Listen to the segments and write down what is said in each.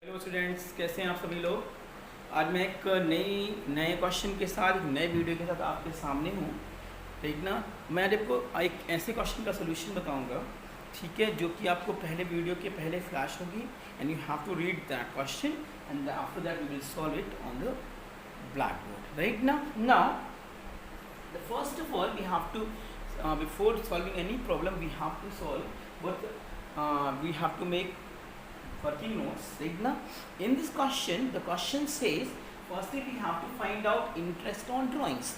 Hello students, कैसे हैं आप सभी लोग। आज मैं एक नए क्वेश्चन के साथ, एक नए वीडियो के साथ आपके सामने हूँ। ठीक ना। मैं आपको एक ऐसे क्वेश्चन का सोल्यूशन बताऊँगा, ठीक है, जो कि आपको पहले वीडियो के पहले फ्लैश होगी and you have to read that question and after that we will solve it on the black board, right ना। Now the first of all we have to before solving any problem we have to solve what we have to make working notes, right ना. In this question the question says firstly we have to find out interest on drawings.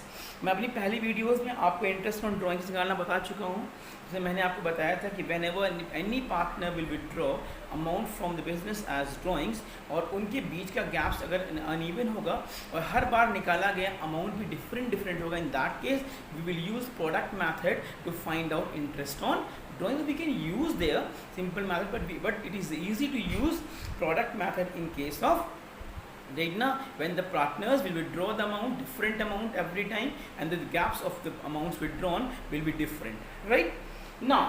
मैं अपनी पहली videos में आपको interest on drawings निकालना बता चुका हूँ। जैसे मैंने आपको बताया था कि whenever any partner will withdraw amount from the business as drawings, और उनके बीच का गैप्स अगर अनइवन होगा और हर बार निकाला गया अमाउंट भी डिफरेंट होगा, in that case we will use product method to find out interest on drawing. We can use their simple method, but it is easy to use product method in case of when the partners will withdraw the amount, different amount every time, and the gaps of the amounts withdrawn will be different, right. Now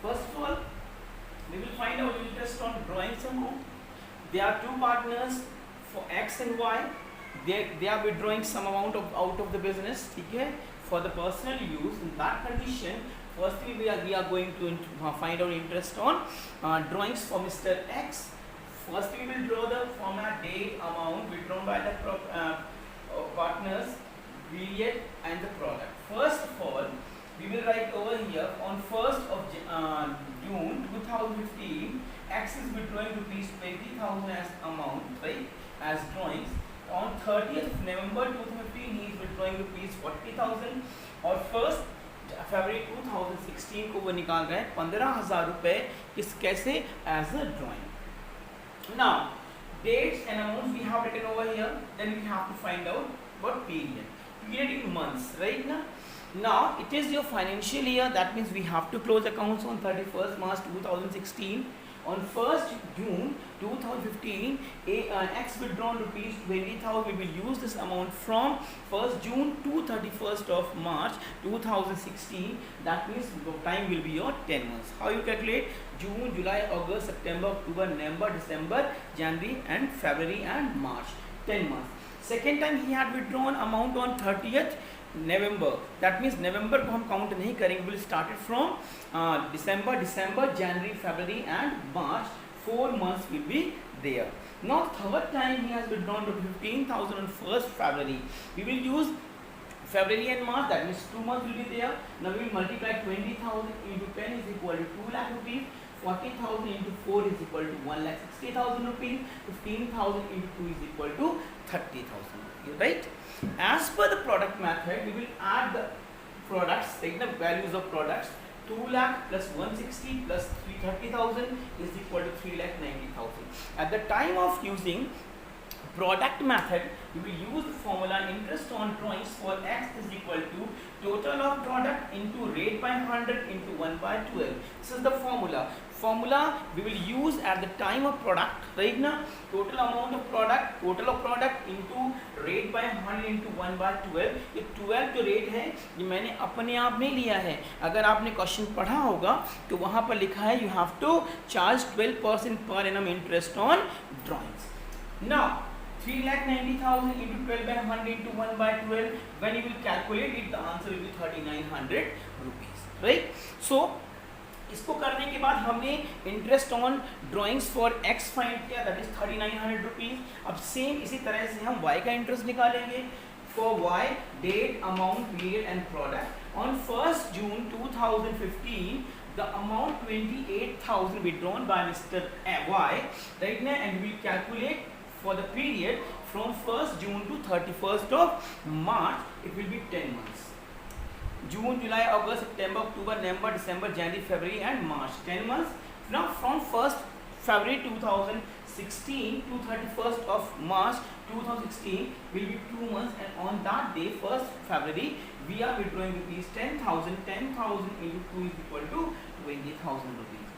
first of all we will find out interest on drawings amount. There are two partners for X and Y. They are withdrawing some amount out of the business, ठीक है, for the personal use. In that condition, firstly we are going to find out interest on drawings for Mr. X. Firstly we will draw the format, date, amount withdrawn by the partners, period and the product. First of all we will write over here on 1st of June 2015 X is withdrawing rupees 20,000 as amount, right, as drawings. On 30th of November 2015 he is withdrawing rupees 40,000 और 1st फरवरी 2016 को वो निकाल रहे हैं 15,000 रुपये कैसे as a drawing. Now dates and amounts we have written over here. Then we have to find out what period in months, right now. Now it is your financial year, that means we have to close accounts on 31st March 2016. On 1st June 2015 X withdrawn rupees 20,000. We will use this amount from 1st June to 31st of March 2016. That means the time will be your 10 months. How you calculate? June, July, August, September, October, November, December, January and February and March. 10 months. Second time he had withdrawn amount on 30th November. That means November को हम count नहीं करेंगे. We will start it from December, January, February and March. 4 months will be there. Now third time he has withdrawn to 15,000 on 1st February. We will use February and March, that means 2 months will be there. Now we will multiply 20,000 into 10 is equal to 2 lakh rupees. 40,000 into 4 is equal to 1,60,000 rupees. 15,000 into 2 is equal to 30,000 rupees, right. As per the product method, we will add the products, take the values of products. 2 lakh plus 160 plus 330,000 is equal to 3,90,000. At the time of using product method, we will use the formula interest on drawings for X is equal to total of product into rate by 100 into 1 by 12. This is the formula we will use at the time of product, right now. Total amount of product into rate by 100 into 1 by 12. ये 12 जो rate है ये मैंने अपने आप नहीं लिया है. अगर आपने क्वेश्चन पढ़ा होगा तो वहाँ पर लिखा है you have to charge 12% per annum interest on drawings. Now 3,90,000 into 12 by 100 into 1 by 12. When you will calculate it, the answer will be 3,900 rupees, right. So इसको करने के बाद हमने interest on drawings for X find किया, that is 3,900 rupees. अब same इसी तरह से हम वाई का इंटरेस्ट निकालेंगे. For Y date, amount, period and product. On 1st June 2015 the amount 28,000 withdrawn by Mr. Y, right now, and we calculate for the period from 1st June to 31st of March. It will be 10 months. June, July, August, September, October, November, December, January, February and March. 10 months. Now from 1st February 2016 to 31st of March 2016 will be 2 months, and on that day 1st February we are withdrawing rupees 10,000. 10,000 into 2 is equal to 20,000 rupees.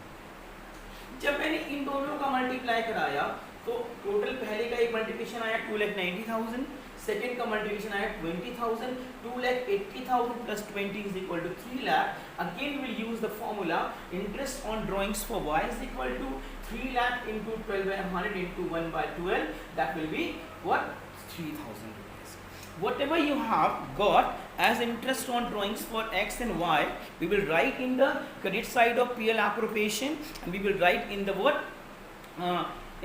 जब मैंने इन दोनों का multiply कराया तो total पहले का एक multiplication आया 2,90,000. सेकेंड का मल्टीप्लिकेशन आया 20,000, 2,80,000 plus 20 is equal to 3 lakh. Again we will use the formula interest on drawings for y is equal to 3 lakh into 12/100 into 1/12. That will be what? 3,000 rupees. Whatever you have got as interest on drawings for x and y, we will write in the credit side of PL appropriation, and we will write in the what?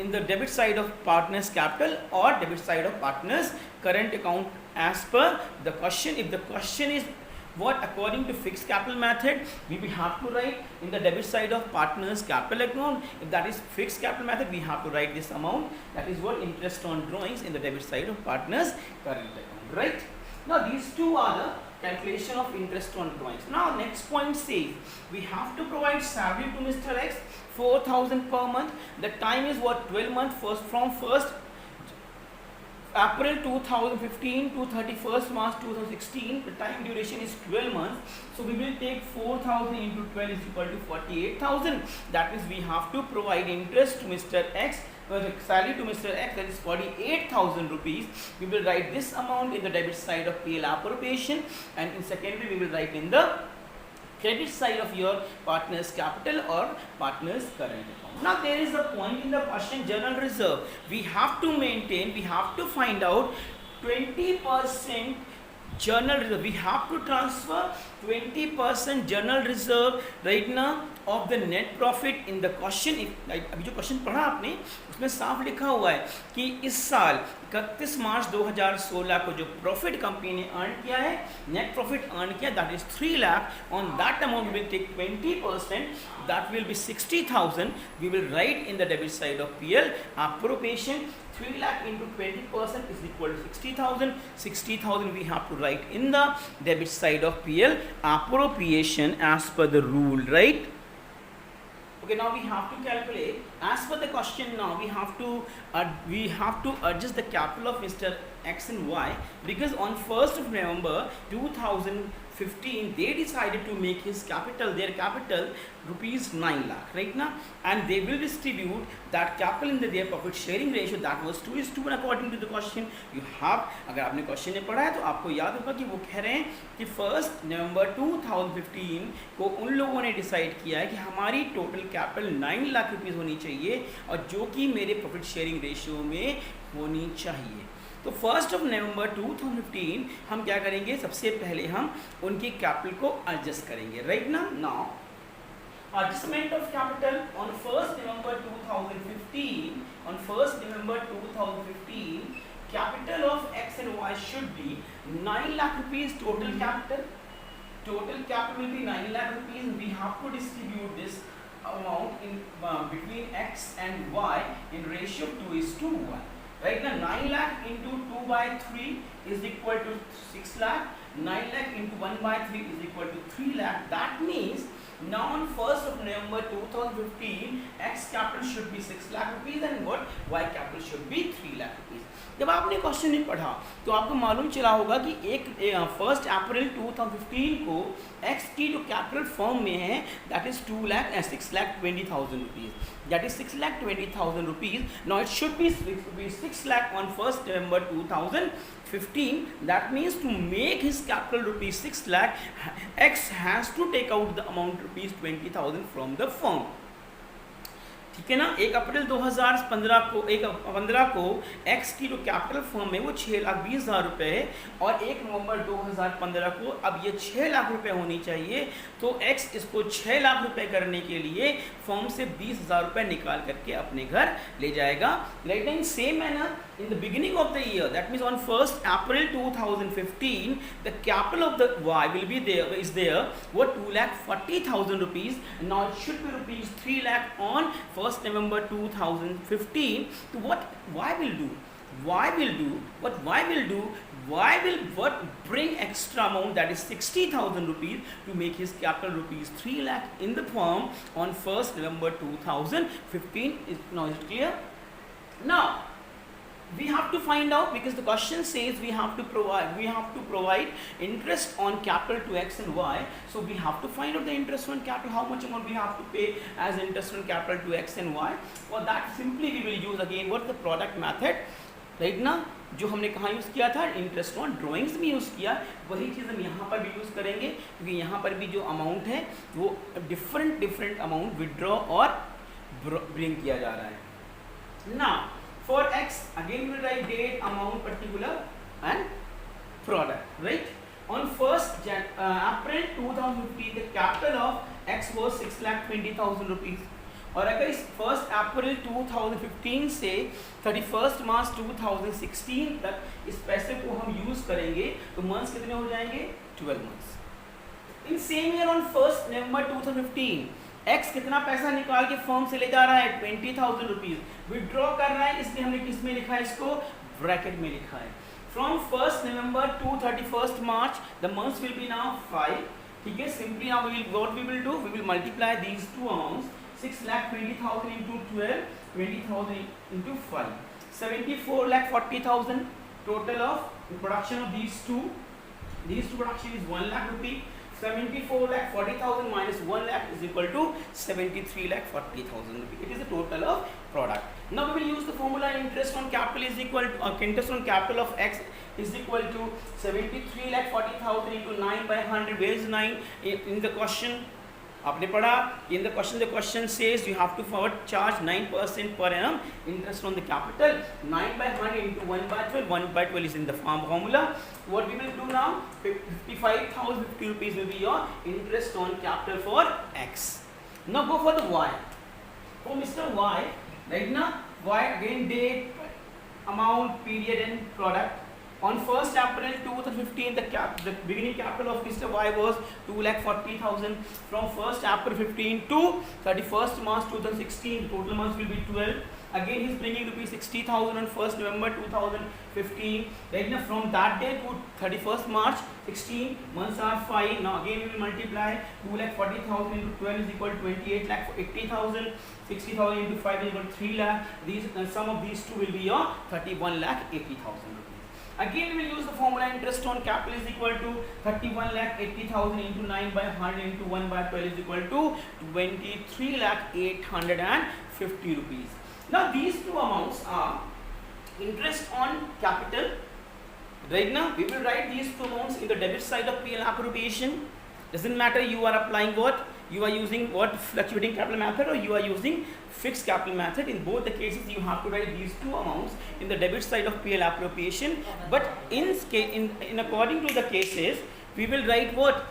In the debit side of partners capital or debit side of partners current account as per the question. If the question is what according to fixed capital method, we will have to write in the debit side of partners capital account. If that is fixed capital method, we have to write this amount, that is what interest on drawings in the debit side of partners current account, right? Now these two are the calculation of interest on drawings. Now next point says we have to provide salary to Mr. X 4,000 per month. The time is what? 12 months, first from 1st April 2015 to 31st March 2016. The time duration is 12 months. So we will take 4,000 into 12 is equal to 48,000. That means we have to provide interest to Mr. X, salary to Mr. X, that is 48,000 rupees. We will write this amount in the debit side of PL appropriation, and in secondary we will write in the credit side of your partner's capital or partner's current account. Now there is a point in the question, general reserve. We have to maintain, we have to find out 20% general reserve. We have to transfer 20% general reserve right now of the net profit in the question. अभी जो question पढ़ा आपने उसमें साफ लिखा हुआ है कि इस साल 31 मार्च 2016 को जो प्रॉफिट कंपनी ने अर्न किया है, नेट प्रॉफिट अर्न किया, that is 3 lakh. On that amount we will take 20%, that will be 60,000. We will write in the debit side of PL appropriation. 3 lakh into 20% is equal to 60,000. 60,000 we have to write in the debit side of PL appropriation as per the rule, right? Okay, now we have to calculate as per the question. Now we have to adjust the capital of Mr. X and Y, because on 1st of November 2015 they decided to make his capital, their capital rupees 9 lakh, right now, and they will distribute that capital in their profit sharing ratio, that was 2:1 according to the question. You have, अगर आपने question ने पढ़ा है तो आपको याद होगा कि वो कह रहे हैं कि 1 नवंबर 2015 को उन लोगों ने डिसाइड किया है कि हमारी टोटल कैपिटल 9 लाख रुपीज़ होनी चाहिए, और जो कि मेरे प्रॉफिट शेयरिंग रेशियो में होनी चाहिए. तो 1 नवंबर 2015 हम क्या करेंगे, सबसे पहले हम उनकी कैपिटल को एडजस्ट करेंगे, राइट ना. Now adjustment of capital on 1st November 2015, on 1st November 2015, capital of X and Y should be 9 lakh rupees total capital. Total capital will be 9 lakh rupees. We have to distribute this amount in between X and Y in ratio of 2:1. Right now 9 lakh into 2/3 is equal to 6 lakh. 9 lakh into 1/3 is equal to 3 lakh. That means now on 1st of November 2015, X capital should be 6 lakh rupees and what? Y capital should be 3 lakh rupees. जब आपने question नहीं पढ़ा तो आपको मालूम चला होगा कि 1 अप्रैल 2015 को X की जो कैपिटल फॉर्म में है that is 6,20,000 rupees, that is 6,20,000 rupees. Now it should be 6 lakh on 1st November 2015. That means to make his capital rupees 6 lakh, X has to take out the amount rupees 20,000 from the firm. ठीक है ना. 1 अप्रैल 2015 को x की जो capital firm है वो 6,20,000 रुपये है, और 1 नवंबर 2015 को अब ये 6 लाख रुपए होनी चाहिए. तो एक्स इसको 6 लाख रुपए करने के लिए फर्म से 20,000 रुपये निकाल करके अपने घर ले जाएगा. Right. In same manner in the beginning of the year, that means on 1st April 2015, the capital of the Y will be there what 2,40,000 rupees. Now it should be rupees 3 lakh on 1st November 2015. So what Y will do? Y will bring extra amount, that is 60,000 rupees, to make his capital rupees 3 lakh in the firm on 1st November 2015. Now is it clear? Now we have to find out, because the question says we have to provide interest on capital to X and Y. So we have to find out the interest on capital, how much amount we have to pay as interest on capital to X and Y. For that simply we will use again what the product method. Right ना, जो हमने कहाँ use किया था, interest on drawings में use किया, वही चीज़ हम यहाँ पर भी यूज़ करेंगे, क्योंकि यहाँ पर भी जो अमाउंट है वो डिफरेंट अमाउंट विड्रॉ और ब्रिंग किया जा रहा है ना। For X again will write date, amount, particular and product, right. On 1st April 2015 the capital of X was 6,20,000 rupees, और अगर इस 1st अप्रैल 2015 से 31st मार्च 2016 तक इस पैसे को हम यूज़ करेंगे तो मंथ्स कितने हो जाएंगे, 12 months. In same year on 1st November 2015 x कितना पैसा निकाल के फर्म से ले जा रहा है, 20,000 रुपीज़ विड्रॉ कर रहा है, इसलिए हमने किस में लिखा है, इसको ब्रैकेट में लिखा है। From 1st November to 31st March, the months will be now 5. ठीक है, simply now what we will do, we will multiply these two amounts, 6,20,000 into 12, 20,000 into 5, 74,40,000 total of production of these two production is 1 lakh rupee. 74,40,000 minus 1 lakh is equal to 73,40,000 rupee. It is the total of product. Now we will use the formula, interest on capital is equal to interest on capital of x is equal to 73,40,000 into 9 by 100. Where is 9 in the question? आपने पढ़ा in the question, the question says you have to forward charge 9% per annum interest on the capital. 9 by 100 into 1 by 12. 1 by 12 is in the formula. What we will do now, 55,050 rupees will be your interest on capital for x. Now go for the y. For Mr. Y, right now, y again date, amount, period and product. On 1st April 2015, the beginning capital of Mr. Y was 2,40,000. From 1st April 15 to 31st March 2016, total months will be 12. Again, he is bringing rupees 60,000 on 1st November 2015. Right now, from that day to 31st March 16, months are 5. Now again, we will multiply 2,40,000 into 12 is equal to 28,80,000. 60,000 into 5 is equal to 3 lakh. These sum of these two will be your 31,80,000 rupees. Again, we will use the formula, interest on capital is equal to 31,80,000 into 9 by 100 into 1 by 12 is equal to 23,850 rupees. Now these two amounts are interest on capital. Right now we will write these two amounts in the debit side of P&L appropriation. Doesn't matter you are applying what, you are using what, fluctuating capital method, or you are using fixed capital method. In both the cases you have to write these two amounts in the debit side of P&L appropriation. But in according to the cases, we will write what,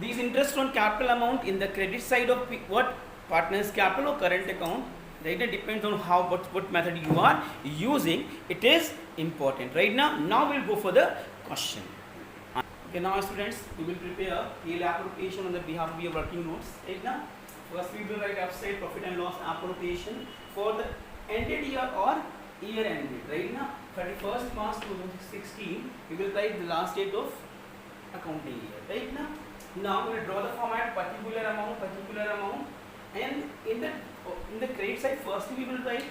these interest on capital amount in the credit side of what, partners capital or current account. Right, it depends on how what method you are using. It is important. Right now we'll go for the question. Okay, now students, we will prepare P&L appropriation on the behalf of your working notes. Right now, first we will write upside profit and loss appropriation for the ended year or year ended. Right now, 31st March 2016, we will write the last date of accounting year. Right now we will draw the format particular amount, and in the credit side, firstly we will write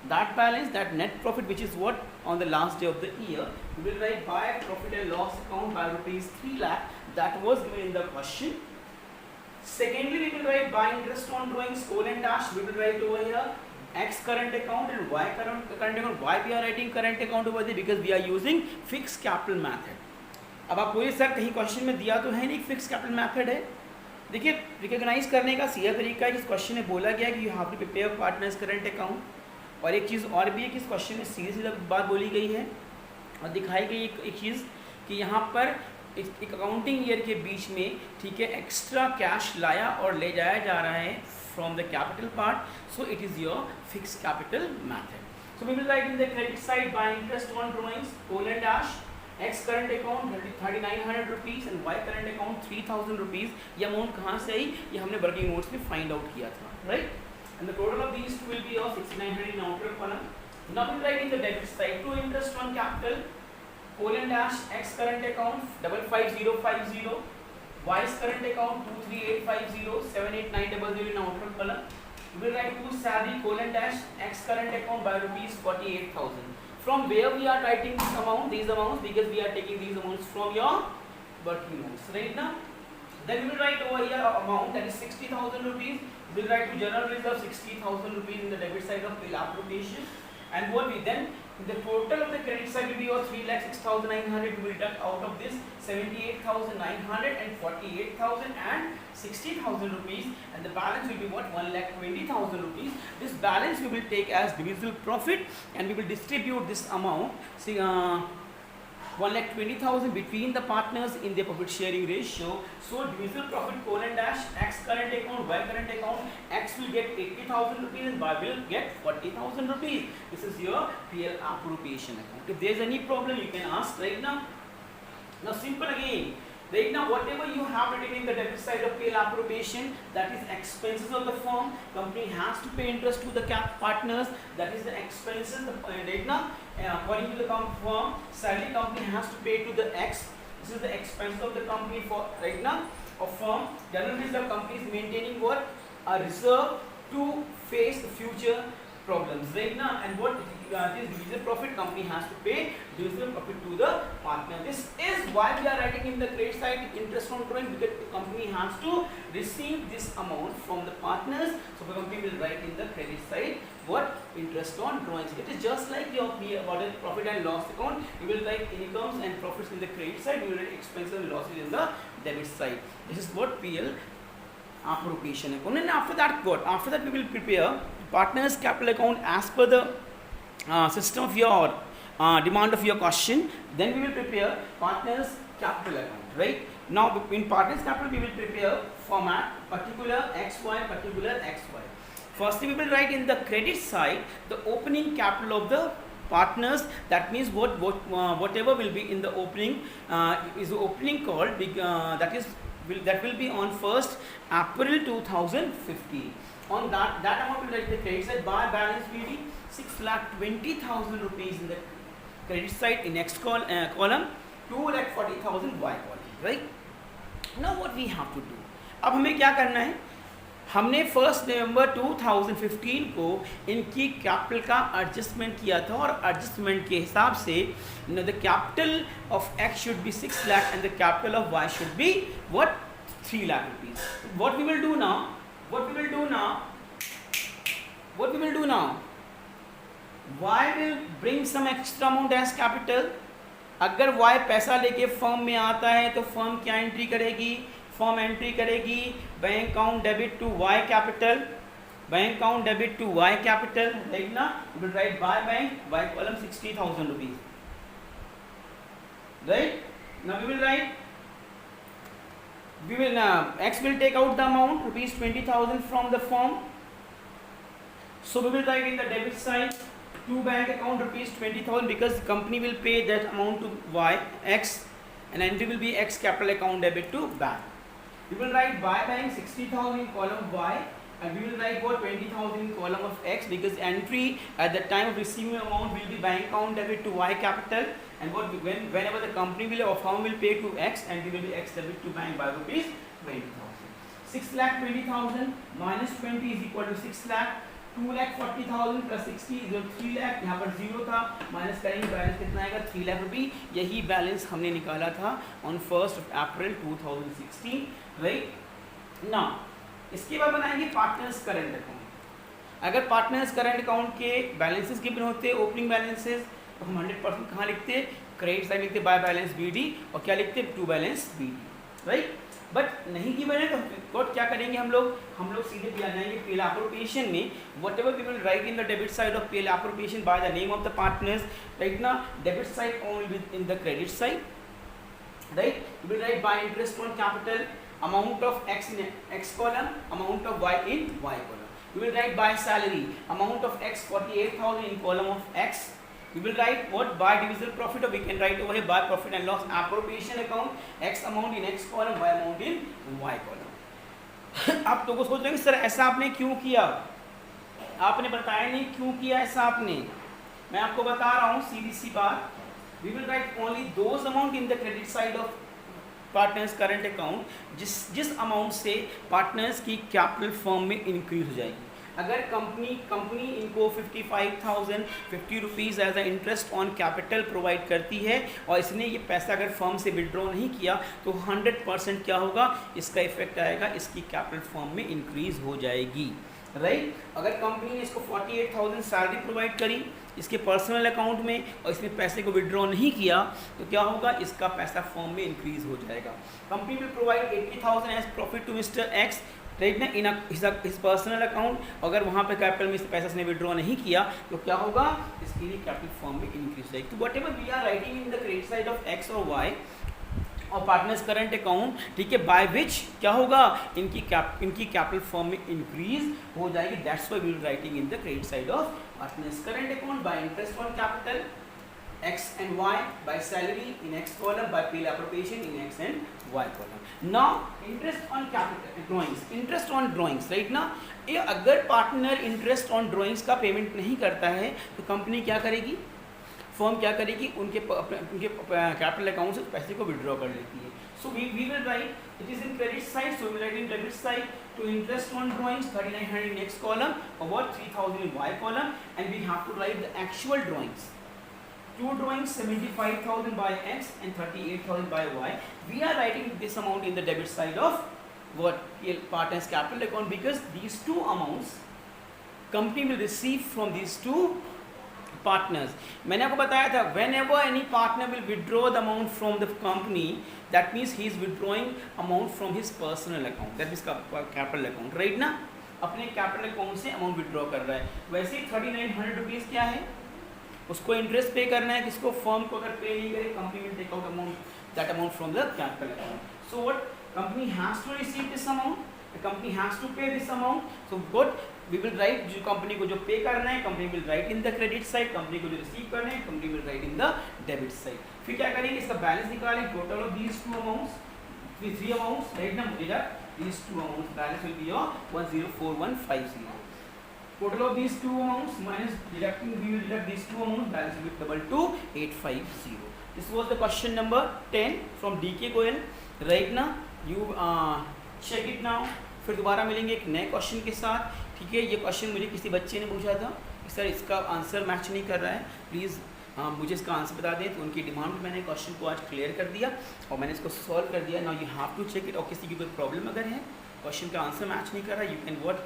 that balance, that net profit, which is what, on the last day of the year. We will write by profit and loss account by rupees 3 lakh, that was given in the question. Secondly, we will write by interest on drawings, colon dash, we will write over here X current account and Y current account. Why we are writing current account over there? Because we are using fixed capital method. अब आप बोलिए sir कहीं question में दिया तो है नहीं fix capital method है। देखिए, रिकॉग्नाइज करने का सीधा तरीका है, जिस क्वेश्चन में बोला गया कि you have to prepare partners current account, और एक चीज़ और भी है कि इस क्वेश्चन में सीधी बात बोली गई है और दिखाई गई एक चीज़ कि यहाँ पर एक अकाउंटिंग ईयर के बीच में, ठीक है, एक्स्ट्रा कैश लाया और ले जाया जा रहा है from the capital part, so it is your fix capital method. So we will write in the credit side by interest on drawings colon dash X current account 3,900 rupees and Y current account 3,000 rupees. ये amount कहाँ से आई, ये हमने working notes में find out किया था, right. And the total of these two will be of 6,900 in outer column. Now we write in the debit side to interest on capital colon dash X current account 55050, Y's current account 23850, 78900 in outer column. We will write to salary colon dash X current account by rupees 48,000. From where we are writing this amount, these amounts, because we are taking these amounts from your working notes, right now. Then we will write over here amount that is 60,000 rupees. We will write to general reserve 60,000 rupees in the debit side of bill application. And what we then, the total of the credit side will be your 3,06,900. We will deduct out of this 78,900 and 48,000 and 60,000 rupees, and the balance will be what, 1,20,000 rupees. This balance we will take as divisible profit, and we will distribute this amount, see, 1,20,000 between the partners in their profit sharing ratio. So divisible profit colon dash X current account, Y current account, X will get 80,000 rupees and Y will get 40,000 rupees. This is your PL appropriation account. If there is any problem, you can ask right now. Now simple again. Right now, whatever you have written in the debit side of PL appropriation, that is expenses of the firm. Company has to pay interest to the cap partners. That is the expenses. Right now, according to the firm, salary company has to pay to the X. This is the expense of the company for right now. A firm, generally the company is maintaining what, a reserve to face the future problems right now, and what this divisible profit company has to pay divisible profit to the partner. This is why we are writing in the credit side interest on drawing, because the company has to receive this amount from the partners. So the company will write in the credit side what, interest on drawings. It is just like your profit and loss account. You will write incomes and profits in the credit side, you will write expenses and losses in the debit side. This is what PL appropriation account. And after that what? After that we will prepare partners capital account as per the system of your demand of your question. Then we will prepare partners capital account, right? Now in partners capital we will prepare format particular XY, particular XY. Firstly we will write in the credit side the opening capital of the partners. That means whatever will be in the opening is the opening call that will be on 1st April 2015. On that amount will write the credit side by balance BD 6,20,000 rupees in the credit side in next column, 2,40,000 Y column, right? Now what we have to do, अब हमें क्या करना है, हमने 1 नवंबर 2015 को इनकी capital का adjustment किया था, और एडजस्टमेंट के हिसाब से the capital of X should be 6 lakh and the capital of Y should be what, 3 lakh rupees. What we will do now, Y will bring some extra amount as capital. अगर Y पैसा लेके firm में आता है तो फर्म क्या entry करेगी, firm entry करेगी bank account debit to Y capital, bank account debit to Y capital, right ना. We will write by bank, Y column 60,000 rupees, right. Now we will write, X will take out the amount rupees 20,000 from the firm. So we will write in the debit side to bank account rupees 20,000, because the company will pay that amount to Y, X, and entry will be X capital account debit to bank. We will write by bank 60,000 in column Y, and we will write what, 20,000 in column of X, because entry at the time of receiving amount will be bank account debit to Y capital, and whenever the company will or firm will pay to X, and will be X debit to bank by rupees 20,000. 6,20,000 minus 20 is equal to 6 lakh. 2,40,000 plus 60 जो 3 लाख, यहाँ पर zero था, minus करेंगे balance कितना आएगा, 3 लाख रुपये. यही balance हमने निकाला था ऑन 1 अप्रैल 2016, राइट ना. इसके बाद बनाएंगे पार्टनर्स करंट अकाउंट. अगर पार्टनर्स करंट अकाउंट के बैलेंसेस गिवन होते हैं, ओपनिंग बैलेंसेस, तो हम 100% कहाँ लिखते हैं, क्रेडिट साइड लिखते बाय बैलेंस BD, और क्या लिखते to balance BD, right. But नहीं गिवन है तो what क्या करेंगे हम लोग सीधे भी आ जाएंगे PL appropriation में. Whatever we will write in the debit side of PL appropriation by the name of the partners, right ना. Debit side only in the credit side, right. We will write by interest on capital amount of X in X column, amount of Y in Y column. We will write by salary amount of X 48,000 in column of X. We will write what, by divisible profit, or we can write over here by profit and loss appropriation account, X amount in X column, Y amount in Y column. आप तो को सोच रहे हैं sir ऐसा आपने क्यों किया, आपने बताया नहीं क्यों किया ऐसा आपने. मैं आपको बता रहा हूँ सीधी सी बात. We will write only those amount in the credit side of partners current account जिस अमाउंट से पार्टनर्स की कैपिटल फर्म में इंक्रीज हो जाएगी. अगर कंपनी इनको 55,050 rupees as a interest on capital provide करती है, और इसने ये पैसा अगर फर्म से विड्रॉ नहीं किया, तो 100% क्या होगा, इसका इफेक्ट आएगा, इसकी कैपिटल फर्म में इंक्रीज हो जाएगी, राइट। अगर कंपनी ने इसको 48,000 सैलरी प्रोवाइड करी इसके पर्सनल अकाउंट में और इसने पैसे को विड्रॉ नहीं किया तो क्या होगा, इसका पैसा फॉर्म में इंक्रीज हो जाएगा। Company will provide 80,000 as profit to mister X, right ना, इन हिज पर्सनल अकाउंट। अगर वहाँ पे कैपिटल में इस पैसा इसने विड्रॉ नहीं किया तो क्या होगा, इसके लिए कैपिटल फॉर्म में इंक्रीज हो जाएगी। तो whatever we are writing in the credit side of X और वाई और पार्टनर्स करंट अकाउंट, ठीक है, बाय विच क्या होगा, इनकी कैपिटल फॉर्म में इंक्रीज हो जाएगी। That's why we are writing in the credit side of partners current account by interest on capital x and y, by salary in x column, by pay appropriation in x and y column. Now interest on capital drawings, interest on drawings, right ना, ये अगर partner interest on drawings का payment नहीं करता है तो company क्या करेगी, फर्म क्या करेगी, उनके कैपिटल अकाउंट से पैसे को विड्रॉ कर लेती है। So we will write it is in credit side, so we will write in debit side to interest on drawings 3900 in x column or what 3000 in y column, and we have to write the actual drawings. Two drawings 75,000 by x and 38,000 by y. We are writing this amount in the debit side of what partners capital account, because these two amounts company will receive from these two partners. मैंने आपको बताया था whenever any partner will withdraw the amount from the company, that means he is withdrawing amount from his personal account, that is capital account, right ना, अपने capital account से amount withdraw कर रहा है। वैसे ही 3900 रुपीज़ क्या है, उसको इंटरेस्ट पे करना है, किसको, फर्म को। अगर पे नहीं करे company will take out amount, that amount from the capital account. So what company has to receive this amount, the company has to pay this amount. So what we will write, जो company को जो pay करना है company will write in the credit side, company को जो receive करना है company will write in the debit side. फिर क्या करेंगे, इसका बैलेंस निकालें, total of these two amounts, three amounts, right ना, deduct these two amounts, balance will be your 104150। Total of these two amounts minus deducting, we will deduct these two amounts, balance will be 22,850. This was the question number 10 from DK Goyal, right now you check it now। फिर दोबारा मिलेंगे एक नए question के साथ, ठीक है। ये क्वेश्चन मुझे किसी बच्चे ने पूछा था कि सर इसका आंसर मैच नहीं कर रहा है, प्लीज़ मुझे इसका आंसर बता दें। तो उनकी डिमांड पे मैंने क्वेश्चन को आज क्लियर कर दिया और मैंने इसको सॉल्व कर दिया। Now you have to check it, और किसी की कोई प्रॉब्लम अगर है, क्वेश्चन का आंसर मैच नहीं कर रहा, you can what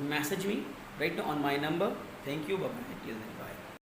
message me right now on my number. Thank you, bye bye, till then, bye.